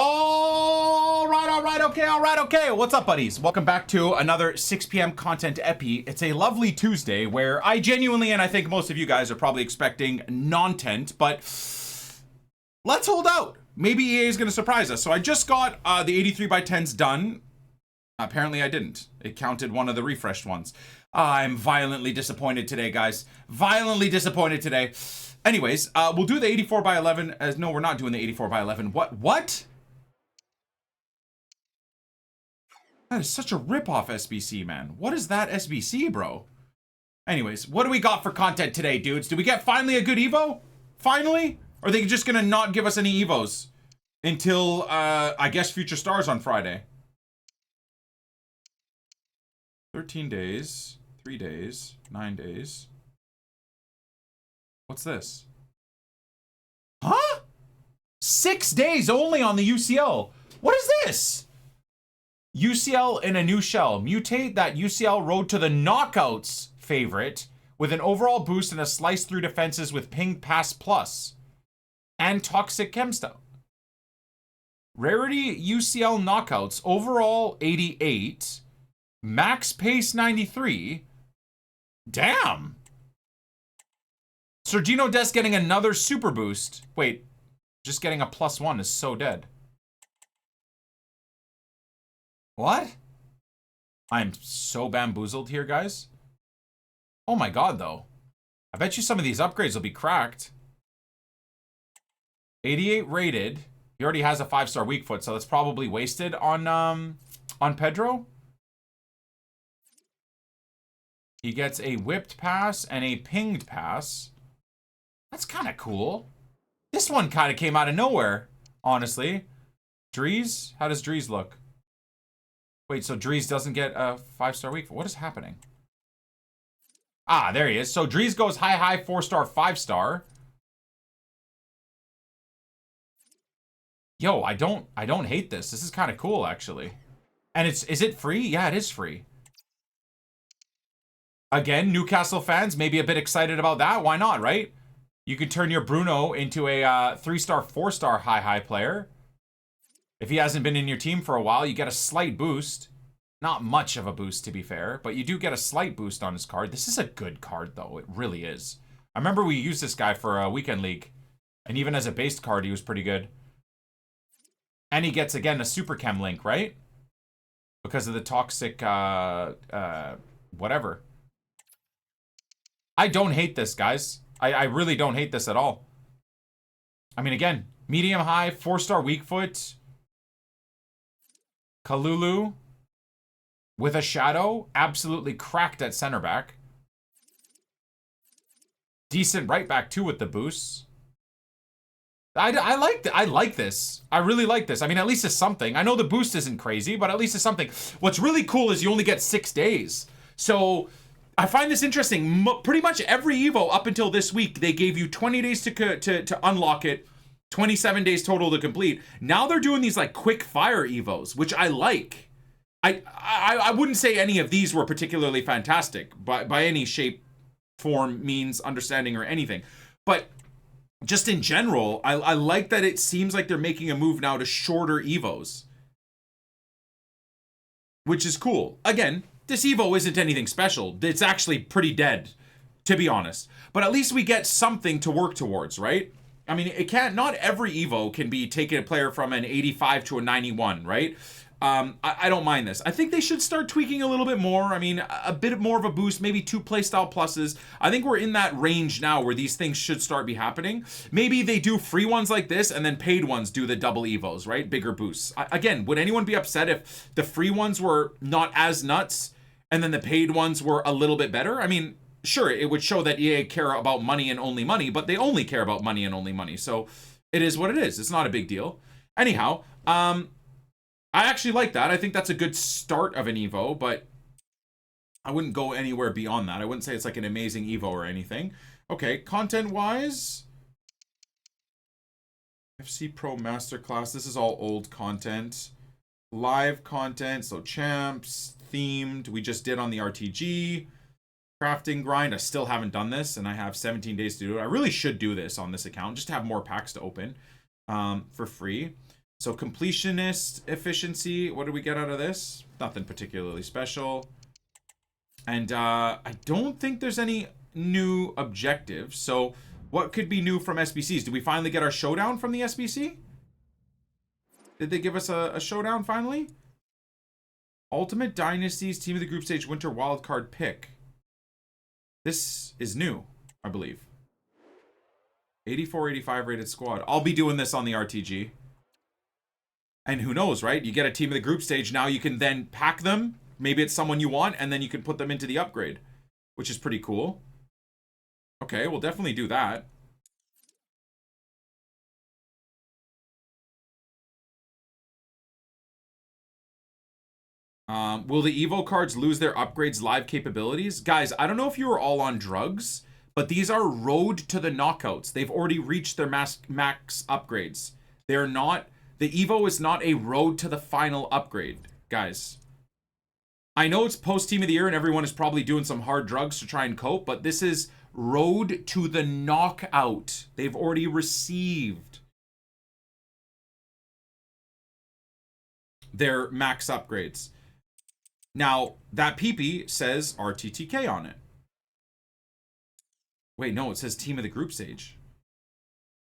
All right, okay. What's up, buddies? Welcome back to another 6 p.m. content epi. It's a lovely Tuesday where I genuinely, and I think most of you guys are probably expecting non-tent, but let's hold out. Maybe EA is going to surprise us. So I just got the 83x10s done. Apparently I didn't. It counted one of the refreshed ones. I'm violently disappointed today, guys. Violently disappointed today. Anyways, we'll do the 84x11 as... No, we're not doing the 84x11. What? That is such a rip-off SBC, man. What is that SBC, bro? Anyways, what do we got for content today, dudes? Do we get finally a good Evo? Finally? Or are they just gonna not give us any Evos until, I guess, Future Stars on Friday? 13 days, 3 days, 9 days. What's this? Huh? 6 days only on the UCL. What is this? UCL in a new shell. Mutate that UCL Road to the Knockouts favorite with an overall boost and a slice through defenses with Ping Pass Plus and Toxic Chemstone. Rarity UCL Knockouts. Overall 88. Max Pace 93. Damn. Sergino Dest getting another super boost. Wait, just getting a +1 is so dead. What? I'm so bamboozled here, guys. Oh my god, though. I bet you some of these upgrades will be cracked. 88 rated. He already has a 5-star weak foot, so that's probably wasted on Pedro. He gets a whipped pass and a pinged pass. That's kind of cool. This one kind of came out of nowhere, honestly. Drees? How does Drees look? Wait, so Drees doesn't get a 5-star weak foot? What is happening? Ah, there he is. So Drees goes high, 4-star, 5-star. Yo, I don't hate this. This is kind of cool, actually. And is it free? Yeah, it is free. Again, Newcastle fans may be a bit excited about that. Why not, right? You could turn your Bruno into a 3-star, 4-star high player. If he hasn't been in your team for a while, you get a slight boost. Not much of a boost, to be fair, but you do get a slight boost on his card. This is a good card, though. It really is. I remember we used this guy for a weekend league, and even as a based card, he was pretty good. And he gets, again, a super chem link, right? Because of the toxic, whatever. I don't hate this, guys. I really don't hate this at all. I mean, again, medium high, 4-star weak foot. Kalulu with a shadow, absolutely cracked at center back. Decent right back too with the boosts. I like this. I really like this. I mean, at least it's something. I know the boost isn't crazy, but at least it's something. What's really cool is you only get 6 days. So I find this interesting. Pretty much every Evo up until this week, they gave you 20 days to unlock it. 27 days total to complete. Now they're doing these like quick fire Evos, which I like. I wouldn't say any of these were particularly fantastic by any shape, form, means, understanding, or anything. But just in general, I like that it seems like they're making a move now to shorter Evos. Which is cool. Again, this Evo isn't anything special. It's actually pretty dead, to be honest. But at least we get something to work towards, right? I mean, not every Evo can be taking a player from an 85 to a 91, right? I don't mind this. I think they should start tweaking a little bit more. I mean, a bit more of a boost, maybe 2 playstyle pluses. I think we're in that range now where these things should start be happening. Maybe they do free ones like this and then paid ones do the double Evos, right? Bigger boosts. Again, would anyone be upset if the free ones were not as nuts and then the paid ones were a little bit better? I mean, sure, it would show that EA care about money and only money, but they only care about money and only money. So it is what it is. It's not a big deal. Anyhow, I actually like that. I think that's a good start of an Evo, but I wouldn't go anywhere beyond that. I wouldn't say it's like an amazing Evo or anything. Okay, content-wise, FC Pro Masterclass. This is all old content. Live content, so champs, themed. We just did on the RTG. Crafting grind. I still haven't done this, and I have 17 days to do it. I really should do this on this account, just to have more packs to open for free. So completionist efficiency, what do we get out of this? Nothing particularly special. And I don't think there's any new objectives. So what could be new from SBCs? Did we finally get our showdown from the SBC? Did they give us a showdown finally? Ultimate Dynasties Team of the Group Stage Winter Wildcard Pick. This is new, I believe. 84, 85 rated squad. I'll be doing this on the RTG. And who knows, right? You get a Team of the Group Stage. Now you can then pack them. Maybe it's someone you want, and then you can put them into the upgrade, which is pretty cool. Okay, we'll definitely do that. Will the Evo cards lose their upgrades live capabilities? Guys, I don't know if you were all on drugs, but these are road to the knockouts. They've already reached their max upgrades. They're not... The Evo is not a road to the final upgrade, guys. I know it's post-Team of the Year and everyone is probably doing some hard drugs to try and cope, but this is road to the knockout. They've already received their max upgrades. Now, that PP says RTTK on it. Wait, no, it says Team of the Group Stage.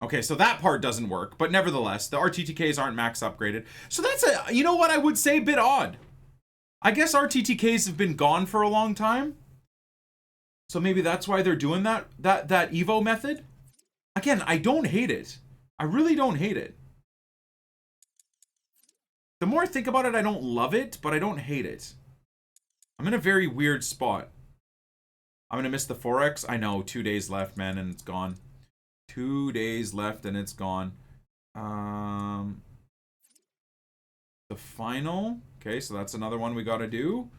Okay, so that part doesn't work, but nevertheless, the RTTKs aren't max upgraded. So that's a, you know what I would say, a bit odd. I guess RTTKs have been gone for a long time. So maybe that's why they're doing that Evo method. Again, I don't hate it. I really don't hate it. The more I think about it, I don't love it, but I don't hate it. I'm in a very weird spot. I'm gonna miss the Forex. I know, 2 days left, man, and it's gone. 2 days left and it's gone. The final. Okay, so that's another one we gotta do.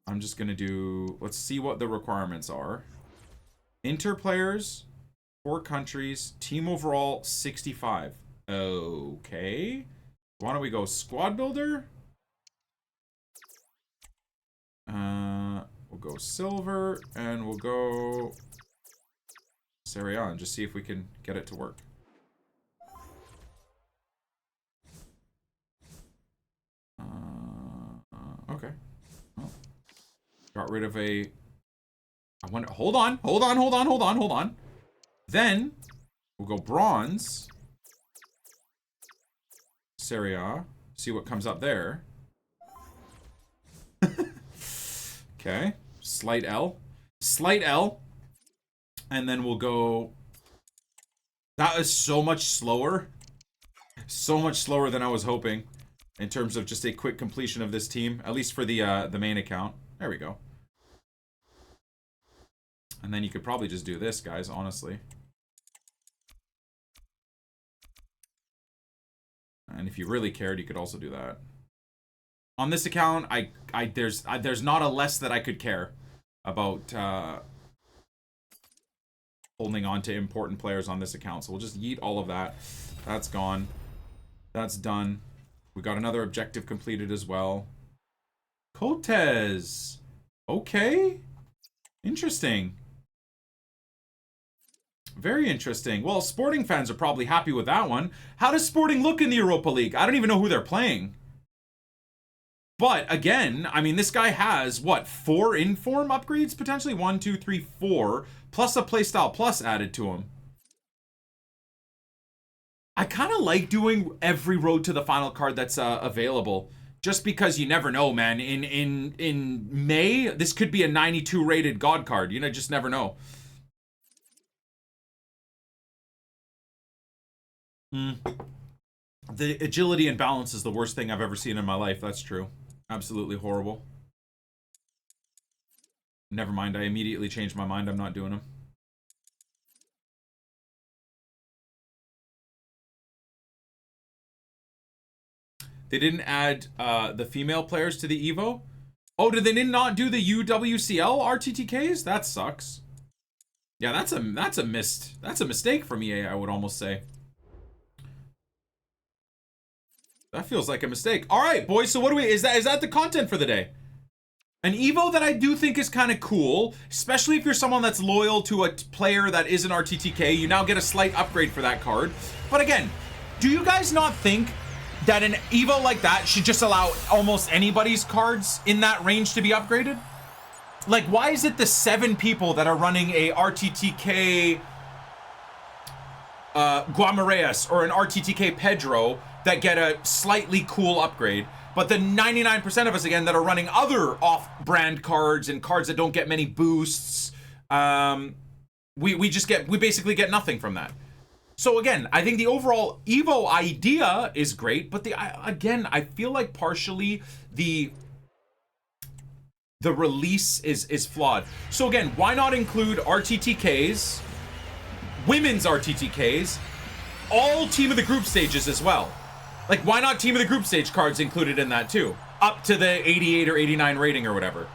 I'm just gonna do, let's see what the requirements are. Inter players, 4 countries, team overall 65. Okay. Why don't we go squad builder? We'll go silver and we'll go Serie A and just see if we can get it to work. Okay. Oh. Got rid of a... I wonder... Hold on. Then, we'll go bronze. Serie A. See what comes up there. Okay. Slight L. And then we'll go... That is so much slower. So much slower than I was hoping. In terms of just a quick completion of this team. At least for the main account. There we go. And then you could probably just do this, guys, honestly. And if you really cared, you could also do that. On this account, there's not a less that I could care about holding on to important players on this account. So we'll just yeet all of that. That's gone. That's done. We got another objective completed as well. Cotes. Okay. Interesting. Very interesting. Well, Sporting fans are probably happy with that one. How does Sporting look in the Europa League? I don't even know who they're playing. But, again, I mean, this guy has, what, 4 inform upgrades, potentially? 1, 2, 3, 4, plus a Playstyle Plus added to him. I kind of like doing every road to the final card that's available. Just because you never know, man. In May, this could be a 92 rated God card. You know, just never know. The agility and balance is the worst thing I've ever seen in my life. That's true. Absolutely horrible. Never mind. I immediately changed my mind. I'm not doing them. They didn't add the female players to the Evo. Oh, did they not do the UWCL RTTKs? That sucks. Yeah, that's a mistake from EA, I would almost say. That feels like a mistake. All right, boys. So what do we? Is that the content for the day? An Evo that I do think is kind of cool, especially if you're someone that's loyal to a player that is an RTTK. You now get a slight upgrade for that card. But again, Do you guys not think that an Evo like that should just allow almost anybody's cards in that range to be upgraded? Like, why is it the 7 people that are running a RTTK Guamareas or an RTTK Pedro that get a slightly cool upgrade, but the 99% of us, again, that are running other off-brand cards and cards that don't get many boosts, we basically get nothing from that. So again, I think the overall Evo idea is great, but again, I feel like partially the release is flawed. So again, why not include RTTKs, women's RTTKs, all team of the group stages as well? Like, why not team of the group stage cards included in that too? Up to the 88 or 89 rating or whatever.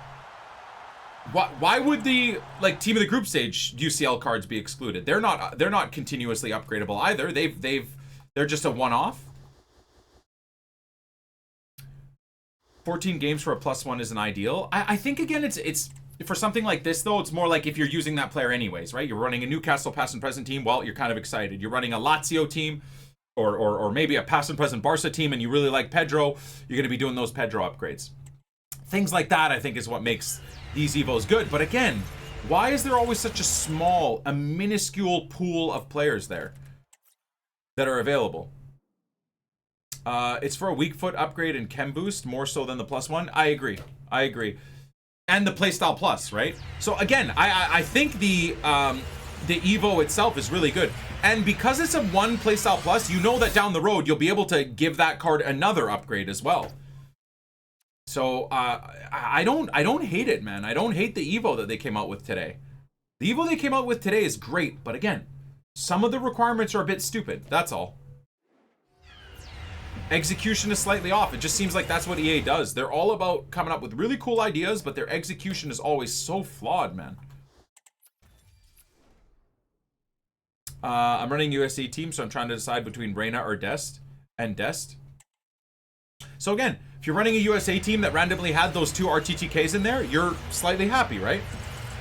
Why would the, like, team of the group stage UCL cards be excluded? They're not continuously upgradable either. They're just a one-off. 14 games for a +1 isn't ideal. I think again it's for something like this though, it's more like if you're using that player anyways, right? You're running a Newcastle past and present team, well, you're kind of excited. You're running a Lazio team or maybe a past and present Barca team and you really like Pedro, you're going to be doing those Pedro upgrades. Things like that I think is what makes these Evos good. But again, why is there always such a minuscule pool of players there that are available? It's for a weak foot upgrade and chem boost more so than the +1. I agree. And the playstyle plus, right? So again, I think the Evo itself is really good. And because it's a one playstyle plus, you know that down the road you'll be able to give that card another upgrade as well. So I don't hate it, man. I don't hate the Evo that they came out with today. The Evo they came out with today is great, but again, some of the requirements are a bit stupid. That's all. Execution is slightly off. It just seems like that's what EA does. They're all about coming up with really cool ideas, but their execution is always so flawed, man. I'm running USA team, so I'm trying to decide between Reyna or Dest. So again, if you're running a USA team that randomly had those 2 RTTKs in there, you're slightly happy, right?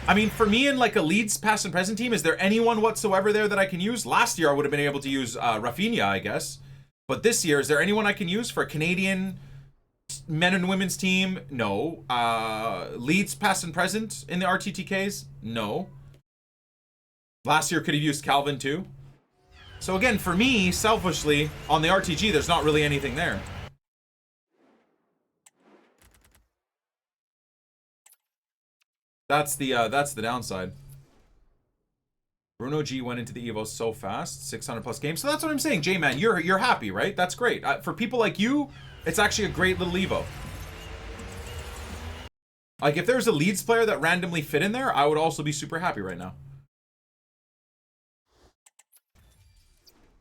I mean, for me in like a Leeds past and present team, is there anyone whatsoever there that I can use? Last year I would have been able to use Rafinha, I guess. But this year, is there anyone I can use for a Canadian men and women's team? No. Leeds past and present in the RTTKs? No. Last year could have used Calvin too. So again, for me, selfishly, on the RTG, there's not really anything there. That's the downside. Bruno G went into the Evo so fast, 600 plus games. So that's what I'm saying, J-Man, you're happy, right? That's great. For people like you, it's actually a great little Evo. Like if there's a Leeds player that randomly fit in there, I would also be super happy right now.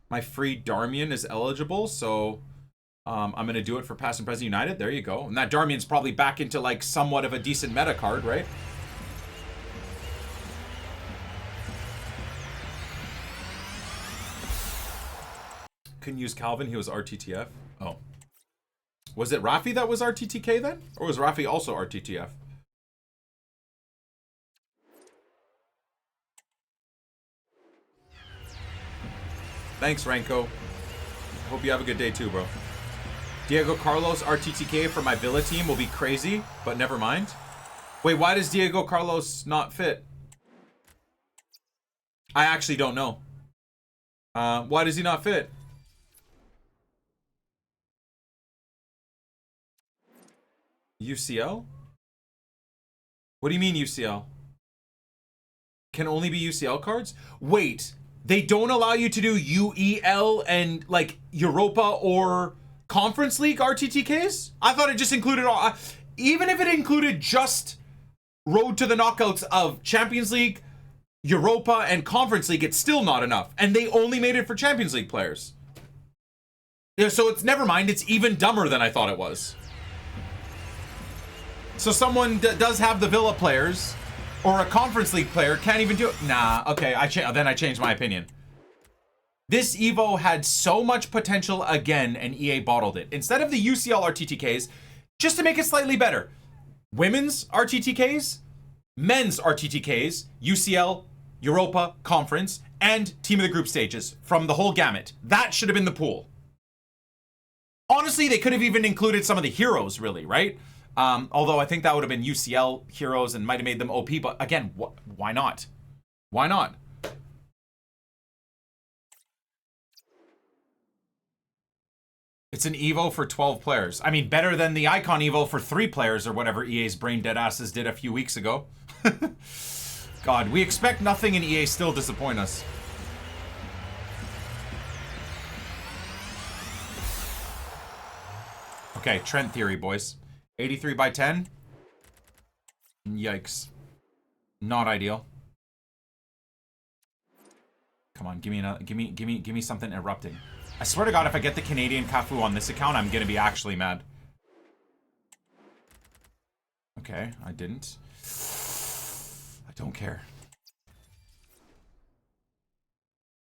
My free Darmian is eligible, so I'm gonna do it for past and present United. There you go. And that Darmian's probably back into like somewhat of a decent meta card, right? Couldn't use Calvin, he was RTTF. Oh. Was it Rafi that was RTTK then? Or was Rafi also RTTF? Thanks, Ranko. Hope you have a good day too, bro. Diego Carlos RTTK for my Villa team will be crazy, but never mind. Wait, why does Diego Carlos not fit? I actually don't know. Why does he not fit? UCL? What do you mean UCL? Can only be UCL cards? Wait, they don't allow you to do UEL and like Europa or Conference League RTTKs? I thought it just included all. Even if it included just road to the knockouts of Champions League, Europa, and Conference League, it's still not enough. And they only made it for Champions League players. Yeah, so it's never mind. It's even dumber than I thought it was. So someone does have the Villa players, or a Conference League player can't even do it. Nah, okay, then I changed my opinion. This Evo had so much potential again, and EA bottled it. Instead of the UCL RTTKs, just to make it slightly better, women's RTTKs, men's RTTKs, UCL, Europa, Conference, and Team of the Group stages from the whole gamut. That should have been the pool. Honestly, they could have even included some of the heroes, really, right? Although I think that would have been UCL heroes and might have made them OP, but again, why not? Why not? It's an Evo for 12 players. I mean, better than the Icon Evo for 3 players or whatever EA's brain dead asses did a few weeks ago. God, we expect nothing and EA still disappoint us. Okay, trend theory, boys. 83 by 10. Yikes. Not ideal. Come on, give me something erupting. I swear to God, if I get the Canadian Cafu on this account, I'm gonna be actually mad. Okay, I didn't. I don't care.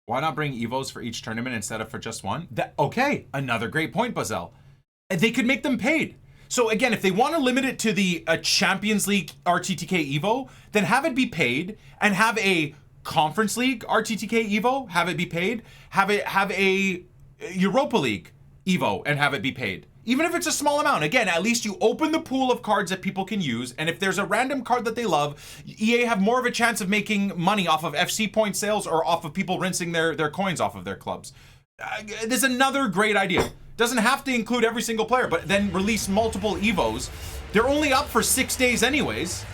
Why not bring Evos for each tournament instead of for just one? Okay, another great point, Buzzell. They could make them paid. So again, if they want to limit it to the Champions League RTTK Evo, then have it be paid, and have a Conference League RTTK Evo, have it be paid, have a Europa League Evo and have it be paid. Even if it's a small amount. Again, at least you open the pool of cards that people can use, and if there's a random card that they love, EA have more of a chance of making money off of FC point sales or off of people rinsing their coins off of their clubs. There's another great idea. Doesn't have to include every single player, but then release multiple Evos. They're only up for 6 days anyways.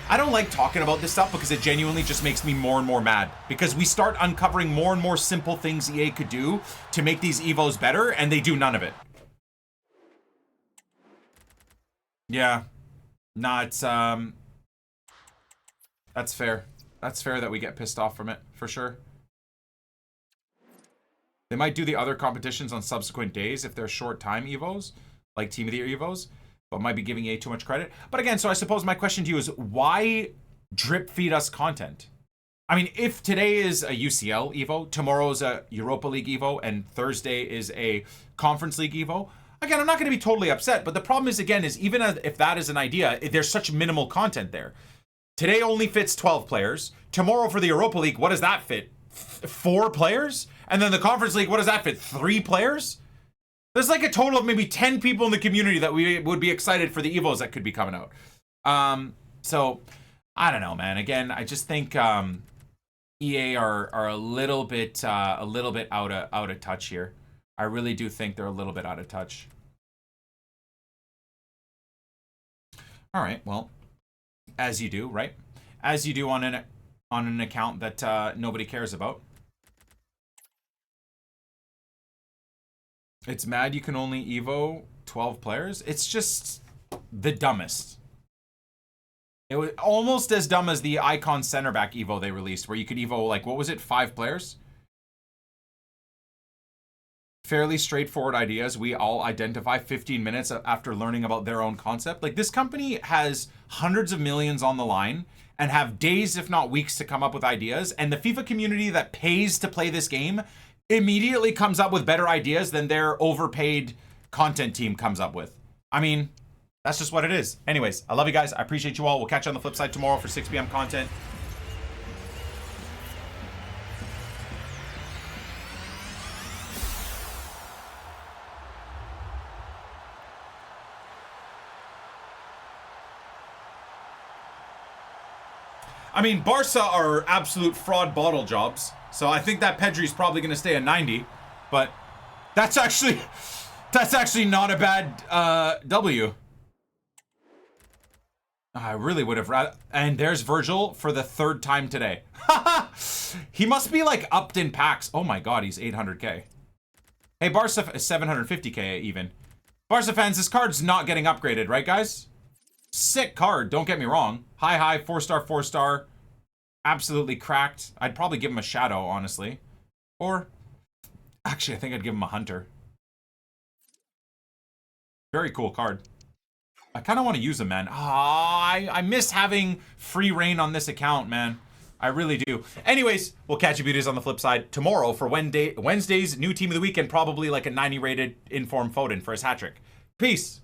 I don't like talking about this stuff because it genuinely just makes me more and more mad, because we start uncovering more and more simple things EA could do to make these Evos better, and they do none of it. Yeah. Nah, it's, that's fair. That's fair that we get pissed off from it, for sure. They might do the other competitions on subsequent days if they're short time Evos, like Team of the Year Evos, but might be giving EA too much credit. But again, so I suppose my question to you is, why drip feed us content? I mean, if today is a UCL Evo, tomorrow's a Europa League Evo, and Thursday is a Conference League Evo, again, I'm not going to be totally upset. But the problem is, again, is even if that is an idea, there's such minimal content there. Today only fits 12 players. Tomorrow for the Europa League, what does that fit? 4 players? And then the Conference League, what does that fit? 3 players? There's like a total of maybe 10 people in the community that we would be excited for the Evos that could be coming out. So I don't know, man. Again, I just think EA are a little bit out of touch here. I really do think they're a little bit out of touch. All right, well, as you do, right? As you do on an account that nobody cares about. It's mad you can only Evo 12 players. It's just the dumbest. It was almost as dumb as the Icon center back Evo they released, where you could Evo, like, what was it, 5 players? Fairly straightforward ideas. We all identify 15 minutes after learning about their own concept. Like, this company has hundreds of millions on the line and have days, if not weeks, to come up with ideas. And the FIFA community that pays to play this game immediately comes up with better ideas than their overpaid content team comes up with. I mean, that's just what it is. Anyways, I love you guys. I appreciate you all. We'll catch you on the flip side tomorrow for 6 p.m. content. I mean, Barca are absolute fraud bottle jobs. So I think that Pedri's probably going to stay at 90, but that's actually not a bad W. I really would have rather. And there's Virgil for the 3rd time today. He must be like upped in packs. Oh my God, he's 800k. Hey, Barca is 750k even. Barca fans, this card's not getting upgraded, right, guys? Sick card, don't get me wrong. High, 4-star, 4-star. Absolutely cracked. I'd probably give him a Shadow, honestly. Or, actually, I think I'd give him a Hunter. Very cool card. I kind of want to use him, man. I miss having free reign on this account, man. I really do. Anyways, we'll catch you beauties on the flip side tomorrow for Wednesday's new team of the week, and probably like a 90 rated Inform Foden for his hat trick. Peace.